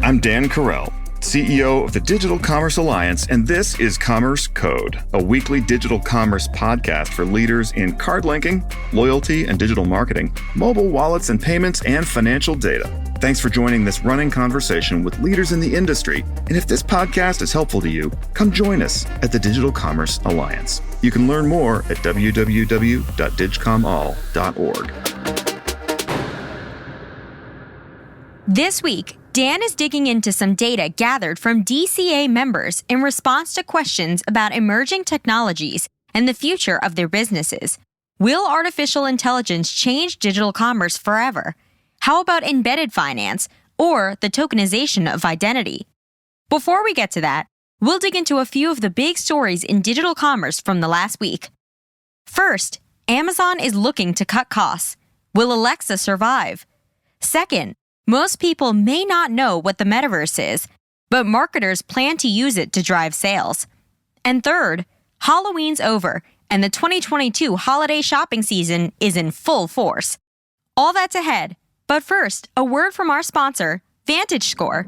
I'm Dan Currell, CEO of the Digital Commerce Alliance, and this is Commerce Code, a weekly digital commerce podcast for leaders in card linking, loyalty and digital marketing, mobile wallets and payments, and financial data. Thanks for joining this running conversation with leaders in the industry. And if this podcast is helpful to you, come join us at the Digital Commerce Alliance. You can learn more at www.digcomall.org. This week, Dan is digging into some data gathered from DCA members in response to questions about emerging technologies and the future of their businesses. Will artificial intelligence change digital commerce forever? How about embedded finance or the tokenization of identity? Before we get to that, we'll dig into a few of the big stories in digital commerce from the last week. First, Amazon is looking to cut costs. Will Alexa survive? Second, most people may not know what the metaverse is, but marketers plan to use it to drive sales. And third, Halloween's over, and the 2022 holiday shopping season is in full force. All that's ahead, but first, a word from our sponsor, VantageScore.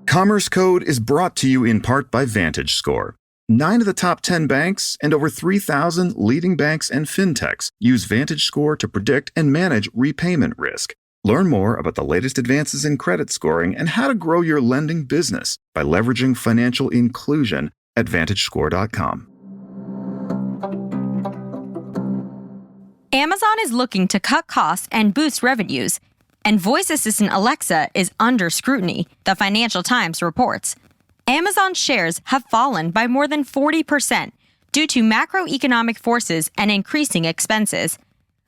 Commerce Code is brought to you in part by VantageScore. 9 of the top 10 banks and over 3,000 leading banks and fintechs use VantageScore to predict and manage repayment risk. Learn more about the latest advances in credit scoring and how to grow your lending business by leveraging financial inclusion at VantageScore.com. Amazon is looking to cut costs and boost revenues, and voice assistant Alexa is under scrutiny, the Financial Times reports. Amazon shares have fallen by more than 40% due to macroeconomic forces and increasing expenses.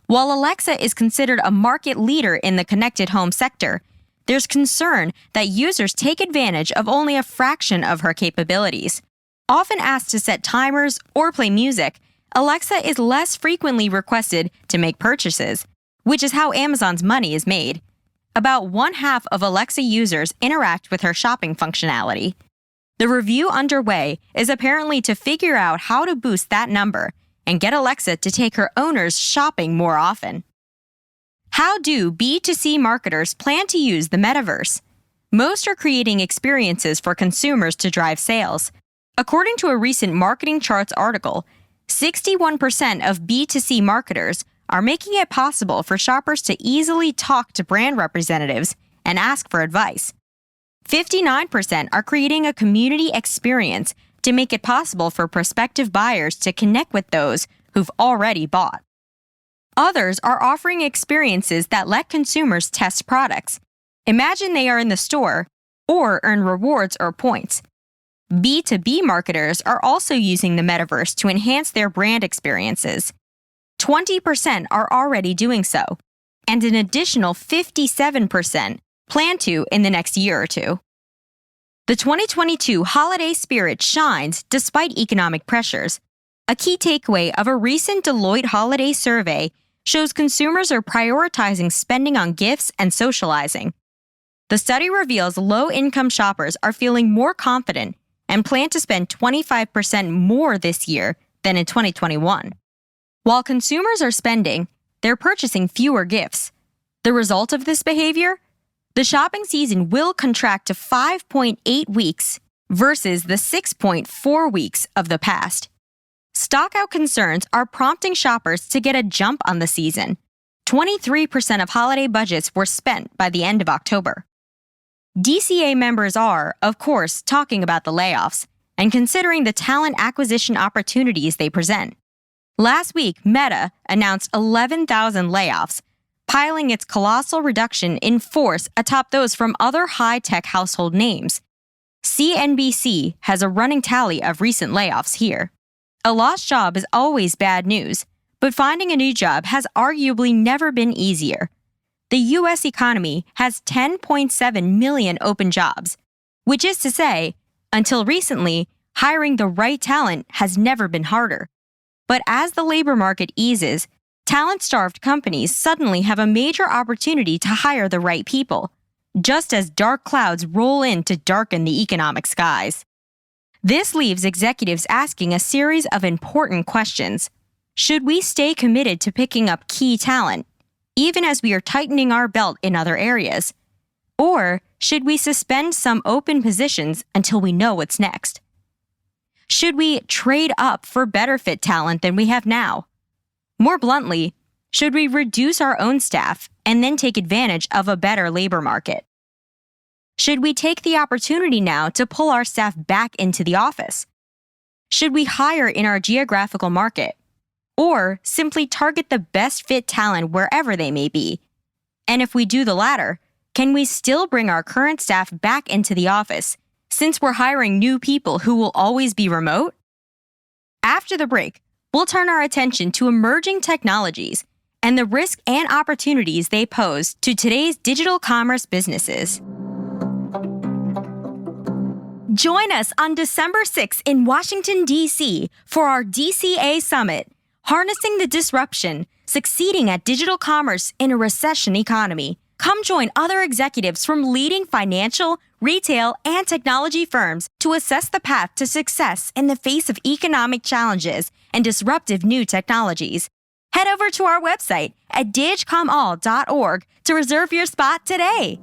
While Alexa is considered a market leader in the connected home sector, there's concern that users take advantage of only a fraction of her capabilities. Often asked to set timers or play music, Alexa is less frequently requested to make purchases, which is how Amazon's money is made. About 1/2 of Alexa users interact with her shopping functionality. The review underway is apparently to figure out how to boost that number and get Alexa to take her owners shopping more often. How do B2C marketers plan to use the metaverse? Most are creating experiences for consumers to drive sales. According to a recent Marketing Charts article, 61% of B2C marketers are making it possible for shoppers to easily talk to brand representatives and ask for advice. 59% are creating a community experience to make it possible for prospective buyers to connect with those who've already bought. Others are offering experiences that let consumers test products. Imagine they are in the store or earn rewards or points. B2B marketers are also using the metaverse to enhance their brand experiences. 20% are already doing so, and an additional 57% plan to in the next year or two. The 2022 holiday spirit shines despite economic pressures. A key takeaway of a recent Deloitte holiday survey shows consumers are prioritizing spending on gifts and socializing. The study reveals low-income shoppers are feeling more confident and plan to spend 25% more this year than in 2021. While consumers are spending, they're purchasing fewer gifts. The result of this behavior? The shopping season will contract to 5.8 weeks versus the 6.4 weeks of the past. Stockout concerns are prompting shoppers to get a jump on the season. 23% of holiday budgets were spent by the end of October. DCA members are, of course, talking about the layoffs and considering the talent acquisition opportunities they present. Last week, Meta announced 11,000 layoffs, piling its colossal reduction in force atop those from other high-tech household names. CNBC has a running tally of recent layoffs here. A lost job is always bad news, but finding a new job has arguably never been easier. The U.S. economy has 10.7 million open jobs, which is to say, until recently, hiring the right talent has never been harder. But as the labor market eases, talent-starved companies suddenly have a major opportunity to hire the right people, just as dark clouds roll in to darken the economic skies. This leaves executives asking a series of important questions. Should we stay committed to picking up key talent? even as we are tightening our belt in other areas? Or should we suspend some open positions until we know what's next? Should we trade up for better fit talent than we have now? More bluntly, should we reduce our own staff and then take advantage of a better labor market? Should we take the opportunity now to pull our staff back into the office? Should we hire in our geographical market? Or simply target the best fit talent wherever they may be? And if we do the latter, can we still bring our current staff back into the office since we're hiring new people who will always be remote? After the break, we'll turn our attention to emerging technologies and the risk and opportunities they pose to today's digital commerce businesses. Join us on December 6th in Washington, D.C. for our DCA Summit, Harnessing the Disruption, Succeeding at Digital Commerce in a Recession Economy. Come join other executives from leading financial, retail, and technology firms to assess the path to success in the face of economic challenges and disruptive new technologies. Head over to our website at digcomall.org to reserve your spot today.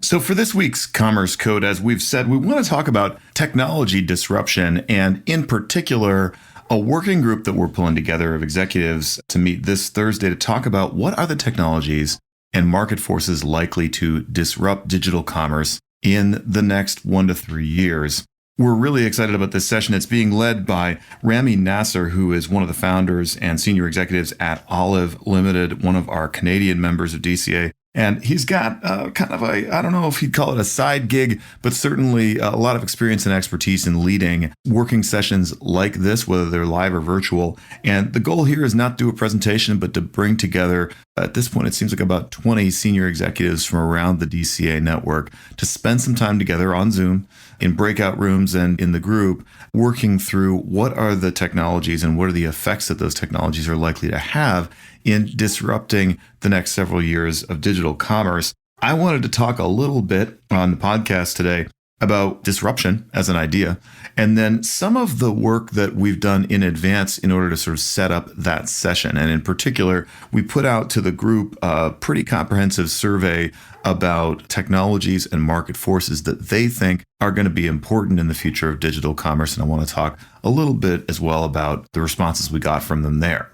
So for this week's Commerce Code, as we've said, we want to talk about technology disruption, and in particular, a working group that we're pulling together of executives to meet this Thursday to talk about what are the technologies and market forces likely to disrupt digital commerce in the next 1 to 3 years. We're really excited about this session. It's being led by Rami Nasser, who is one of the founders and senior executives at Olive Limited, one of our Canadian members of DCA. And he's got kind of I don't know if he'd call it a side gig, but certainly a lot of experience and expertise in leading working sessions like this, whether they're live or virtual. And the goal here is not to do a presentation, but to bring together, at this point, it seems like about 20 senior executives from around the DCA network to spend some time together on Zoom, in breakout rooms and in the group, working through what are the technologies and what are the effects that those technologies are likely to have in disrupting the next several years of digital commerce. I wanted to talk a little bit on the podcast today about disruption as an idea, and then some of the work that we've done in advance in order to sort of set up that session. And in particular, we put out to the group a pretty comprehensive survey about technologies and market forces that they think are going to be important in the future of digital commerce. And I want to talk a little bit as well about the responses we got from them there.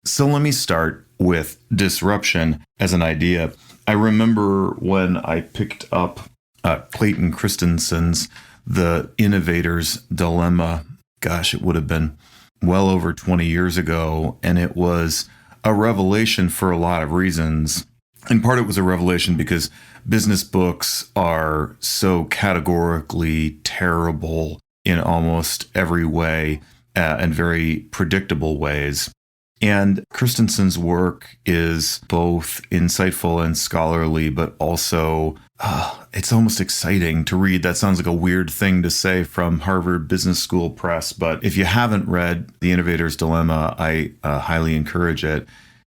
So let me start with disruption as an idea. I remember when I picked up Clayton Christensen's The Innovator's Dilemma. Gosh, it would have been well over 20 years ago. And it was a revelation for a lot of reasons. In part, it was a revelation because business books are so categorically terrible in almost every way and very predictable ways. And Christensen's work is both insightful and scholarly, but also it's almost exciting to read. That sounds like a weird thing to say from Harvard Business School Press, but if you haven't read The Innovator's Dilemma, I highly encourage it.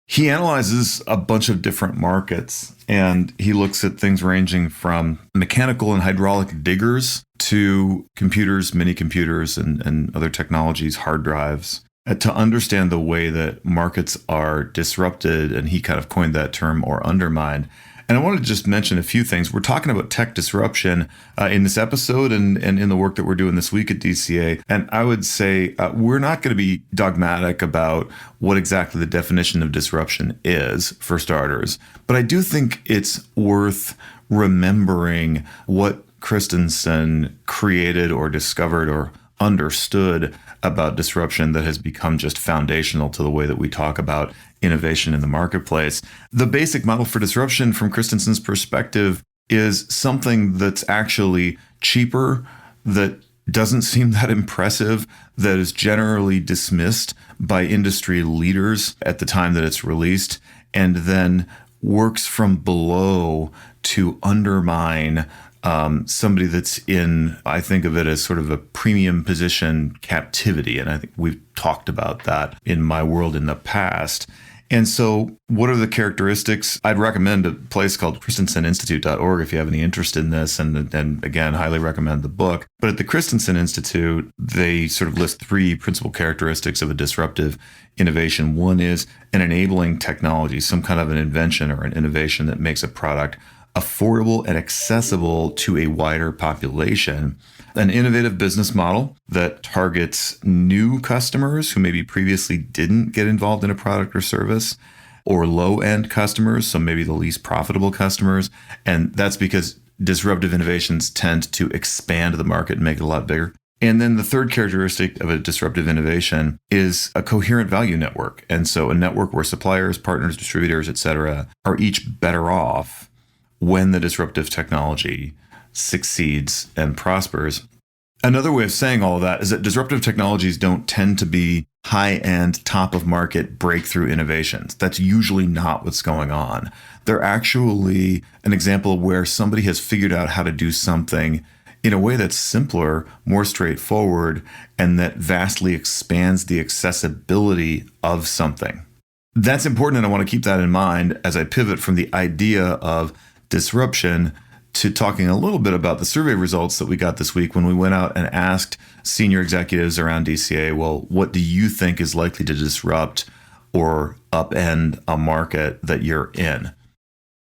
He analyzes a bunch of different markets, and he looks at things ranging from mechanical and hydraulic diggers to computers, mini computers, and other technologies, hard drives, to understand the way that markets are disrupted, and he kind of coined that term, or undermined. And I wanted to just mention a few things. We're talking about tech disruption in this episode and in the work that we're doing this week at DCA. And I would say we're not going to be dogmatic about what exactly the definition of disruption is, for starters. But I do think it's worth remembering what Christensen created or discovered or understood about disruption that has become just foundational to the way that we talk about innovation in the marketplace. The basic model for disruption from Christensen's perspective is something that's actually cheaper, that doesn't seem that impressive, that is generally dismissed by industry leaders at the time that it's released, and then works from below to undermine somebody that's in, I think of it as sort of a premium position captivity. And I think we've talked about that in my world in the past. And so what are the characteristics? I'd recommend a place called christenseninstitute.org if you have any interest in this. And again, highly recommend the book. But at the Christensen Institute, they sort of list three principal characteristics of a disruptive innovation. One is an enabling technology, some kind of an invention or an innovation that makes a product affordable and accessible to a wider population. An innovative business model that targets new customers who maybe previously didn't get involved in a product or service, or low-end customers, so maybe the least profitable customers. And that's because disruptive innovations tend to expand the market and make it a lot bigger. And then the third characteristic of a disruptive innovation is a coherent value network. And so a network where suppliers, partners, distributors, et cetera, are each better off when the disruptive technology succeeds and prospers. Another way of saying all of that is that disruptive technologies don't tend to be high-end, top-of-market breakthrough innovations. That's usually not what's going on. They're actually an example of where somebody has figured out how to do something in a way that's simpler, more straightforward, and that vastly expands the accessibility of something. That's important, and I want to keep that in mind as I pivot from the idea of disruption to talking a little bit about the survey results that we got this week when we went out and asked senior executives around DCA, well, what do you think is likely to disrupt or upend a market that you're in?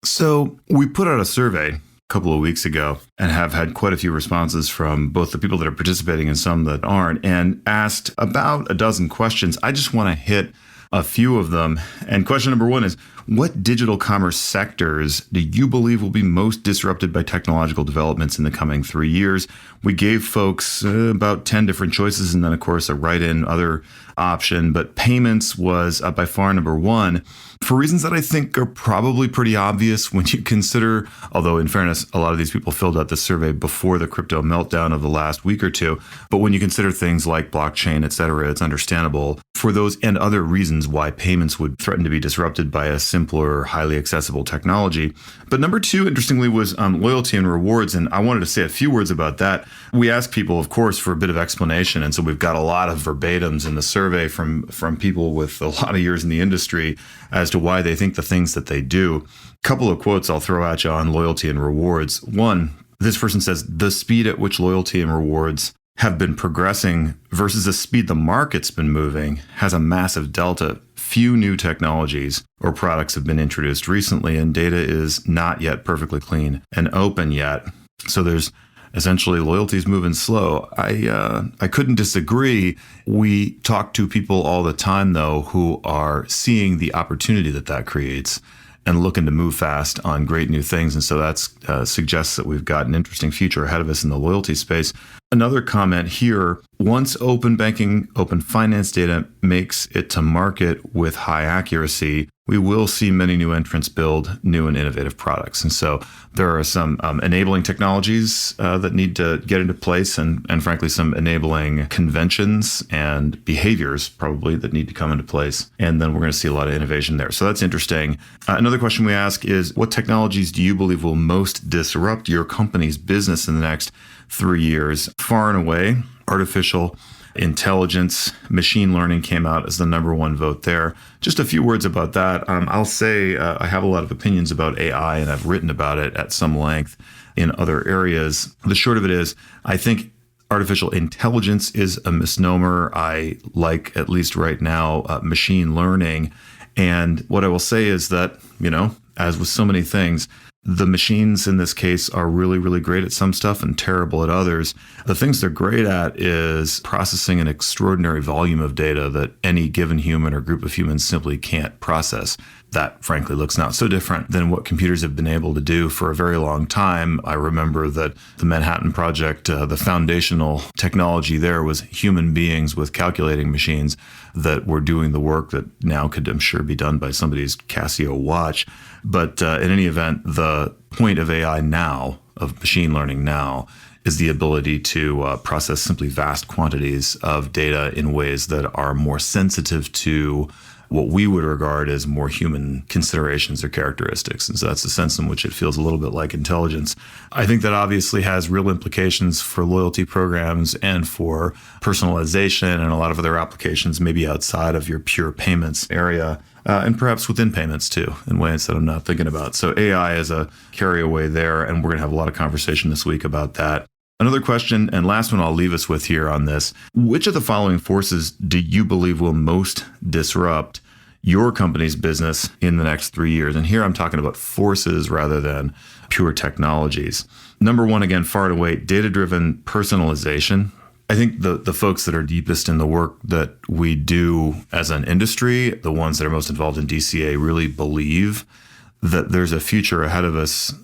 So we put out a survey a couple of weeks ago and have had quite a few responses from both the people that are participating and some that aren't, and asked about a dozen questions. I just want to hit a few of them. And question number one is, what digital commerce sectors do you believe will be most disrupted by technological developments in the coming 3 years? We gave folks about 10 different choices, and then, of course, a write-in other option. But payments was by far number one, for reasons that I think are probably pretty obvious when you consider, although in fairness, a lot of these people filled out this survey before the crypto meltdown of the last week or two. But when you consider things like blockchain, et cetera, it's understandable for those and other reasons why payments would threaten to be disrupted by a simpler, highly accessible technology. But number two, interestingly, was loyalty and rewards. And I wanted to say a few words about that. We asked people, of course, for a bit of explanation. And so we've got a lot of verbatims in the survey from people with a lot of years in the industry as to why they think the things that they do. A couple of quotes I'll throw at you on loyalty and rewards. One, this person says, the speed at which loyalty and rewards have been progressing versus the speed the market's been moving has a massive delta. Few new technologies or products have been introduced recently, and data is not yet perfectly clean and open yet. So there's essentially loyalty's moving slow. I couldn't disagree. We talk to people all the time, though, who are seeing the opportunity that creates and looking to move fast on great new things. And so that suggests that we've got an interesting future ahead of us in the loyalty space. Another comment here, once open banking, open finance data makes it to market with high accuracy, we will see many new entrants build new and innovative products. And so there are some enabling technologies that need to get into place and frankly, some enabling conventions and behaviors probably that need to come into place. And then we're going to see a lot of innovation there. So that's interesting. Another question we ask is, what technologies do you believe will most disrupt your company's business in the next 3 years? Far and away, artificial intelligence, machine learning came out as the number one vote there. Just a few words about that. I'll say I have a lot of opinions about AI, and I've written about it at some length in other areas. The short of it is, I think artificial intelligence is a misnomer. I like, at least right now, machine learning. And what I will say is that, as with so many things, the machines in this case are really, really great at some stuff and terrible at others. The things they're great at is processing an extraordinary volume of data that any given human or group of humans simply can't process. That, frankly, looks not so different than what computers have been able to do for a very long time. I remember that the Manhattan Project, the foundational technology there was human beings with calculating machines that were doing the work that now could, I'm sure, be done by somebody's Casio watch. But in any event, the point of AI now, of machine learning now, is the ability to process simply vast quantities of data in ways that are more sensitive to what we would regard as more human considerations or characteristics. And so that's the sense in which it feels a little bit like intelligence. I think that obviously has real implications for loyalty programs and for personalization and a lot of other applications, maybe outside of your pure payments area. and perhaps within payments too, in ways that I'm not thinking about. So AI is a carry away there, and we're going to have a lot of conversation this week about that. Another question, and last one I'll leave us with here on this. Which of the following forces do you believe will most disrupt your company's business in the next 3 years? And here I'm talking about forces rather than pure technologies. Number one, again, far and away, data-driven personalization. I think the folks that are deepest in the work that we do as an industry, the ones that are most involved in DCA, really believe that there's a future ahead of us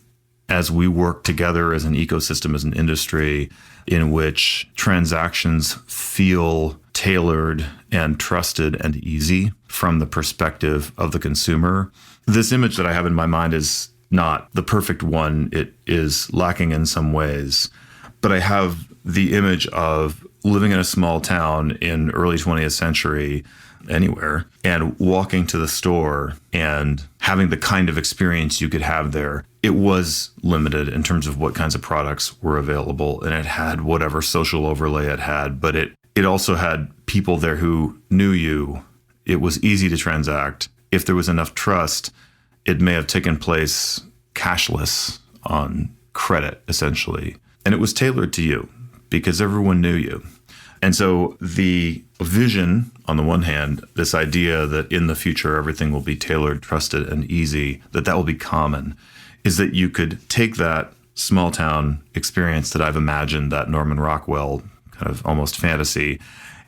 as we work together as an ecosystem, as an industry, in which transactions feel tailored and trusted and easy from the perspective of the consumer. This image that I have in my mind is not the perfect one. It is lacking in some ways. But I have the image of living in a small town in early 20th century, anywhere, and walking to the store and having the kind of experience you could have there. It was limited in terms of what kinds of products were available, and it had whatever social overlay it had, but it also had people there who knew you. It was easy to transact. If there was enough trust, it may have taken place cashless on credit, essentially. And it was tailored to you because everyone knew you. And so the vision, on the one hand, this idea that in the future everything will be tailored, trusted, and easy, that will be common, is that you could take that small town experience that I've imagined, that Norman Rockwell kind of almost fantasy,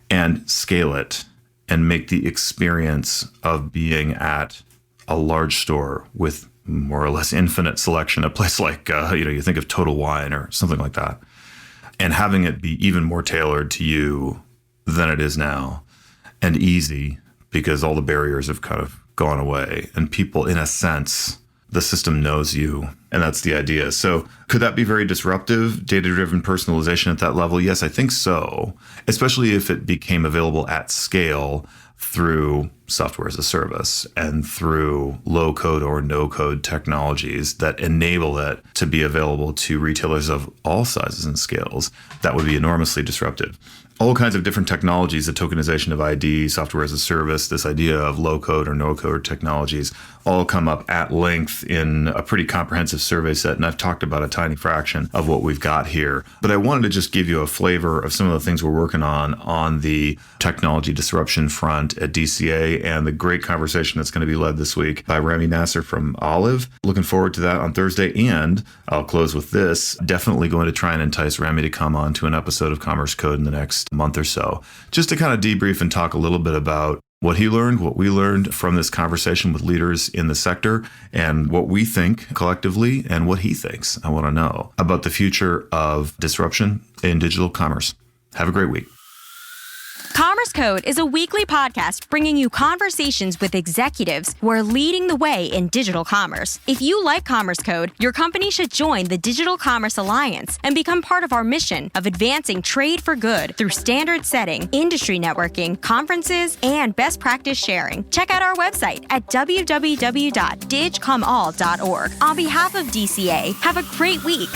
and scale it and make the experience of being at a large store with more or less infinite selection, a place like, you think of Total Wine or something like that, and having it be even more tailored to you than it is now, and easy because all the barriers have kind of gone away, and people, in a sense, the system knows you, and that's the idea. So could that be very disruptive, data-driven personalization at that level? Yes, I think so, especially if it became available at scale through software as a service and through low-code or no-code technologies that enable it to be available to retailers of all sizes and scales. That would be enormously disruptive. All kinds of different technologies, the tokenization of ID, software as a service, this idea of low-code or no-code technologies, all come up at length in a pretty comprehensive survey set, and I've talked about a tiny fraction of what we've got here. But I wanted to just give you a flavor of some of the things we're working on the technology disruption front at DCA, and the great conversation that's going to be led this week by Rami Nasser from Olive. Looking forward to that on Thursday, and I'll close with this. Definitely going to try and entice Rami to come on to an episode of Commerce Code in the next month or so, just to kind of debrief and talk a little bit about what he learned, what we learned from this conversation with leaders in the sector, and what we think collectively and what he thinks. I want to know about the future of disruption in digital commerce. Have a great week. Commerce Code is a weekly podcast bringing you conversations with executives who are leading the way in digital commerce. If you like Commerce Code, your company should join the Digital Commerce Alliance and become part of our mission of advancing trade for good through standard setting, industry networking, conferences, and best practice sharing. Check out our website at www.digcomall.org. On behalf of DCA, have a great week.